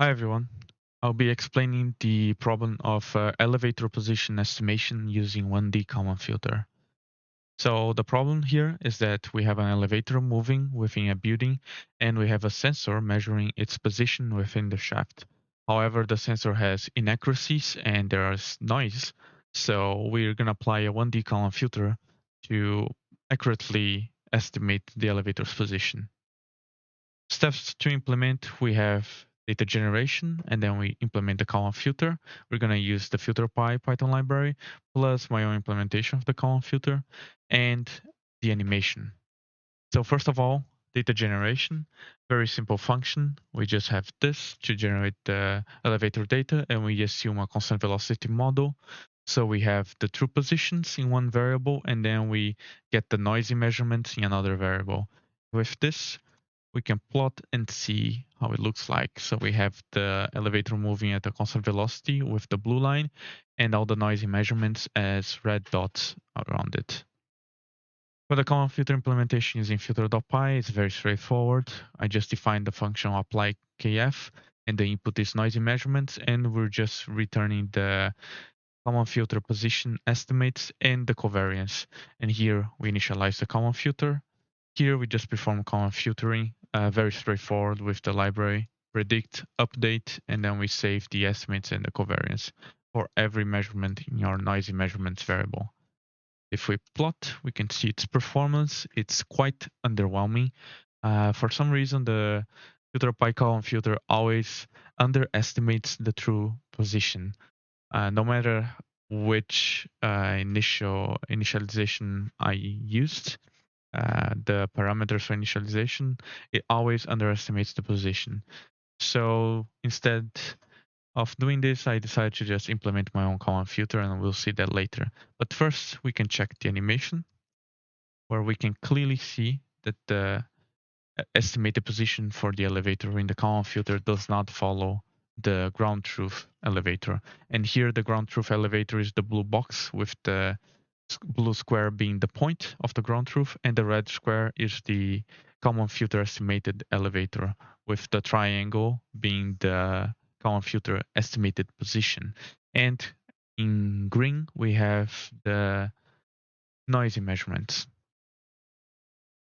Hi everyone. I'll be explaining the problem of elevator position estimation using 1D Kalman Filter. So the problem here is that we have an elevator moving within a building and we have a sensor measuring its position within the shaft. However, the sensor has inaccuracies and there is noise. So we're going to apply a 1D Kalman Filter to accurately estimate the elevator's position. Steps to implement, we have data generation, and then we implement the Kalman filter. We're going to use the filterpy Python library, plus my own implementation of the Kalman filter, and the animation. So first of all, data generation, very simple function. We just have this to generate the elevator data, and we assume a constant velocity model. So we have the true positions in one variable, and then we get the noisy measurements in another variable. With this, we can plot and see how it looks like. So we have the elevator moving at a constant velocity with the blue line and all the noisy measurements as red dots around it. For the Kalman filter implementation using filter.py, it's very straightforward. I just define the function apply kf and the input is noisy measurements, and we're just returning the Kalman filter position estimates and the covariance. And here we initialize the Kalman filter. Here we just perform Kalman filtering, very straightforward with the library, predict, update, and then we save the estimates and the covariance for every measurement in our noisy measurements variable. If we plot, we can see its performance. It's quite underwhelming. For some reason, the filter Kalman filter always underestimates the true position. No matter which initialization I used, the parameters for initialization, it always underestimates the position. So instead of doing this, I decided to just implement my own Kalman filter, and we'll see that later. But first, we can check the animation, where we can clearly see that the estimated position for the elevator in the Kalman filter does not follow the ground truth elevator. And here the ground truth elevator is the blue box with the blue square being the point of the ground truth, and the red square is the Kalman filter estimated elevator, with the triangle being the Kalman filter estimated position. And in green, we have the noisy measurements.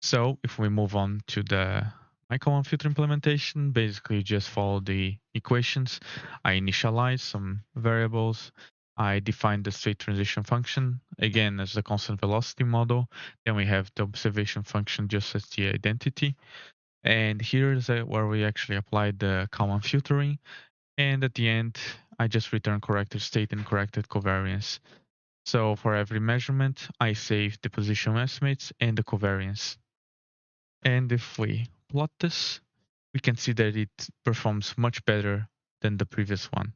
So if we move on to the my Kalman filter implementation, basically just follow the equations. I initialize some variables. I define the state transition function, again, as the constant velocity model. Then we have the observation function just as the identity. And here is where we actually apply the Kalman filtering. And at the end, I just return corrected state and corrected covariance. So for every measurement, I save the position estimates and the covariance. And if we plot this, we can see that it performs much better than the previous one.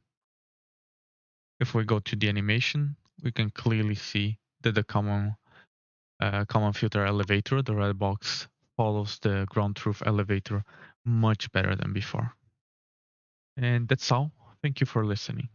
If we go to the animation, we can clearly see that the Kalman filter elevator, the red box, follows the ground truth elevator much better than before. And that's all. Thank you for listening.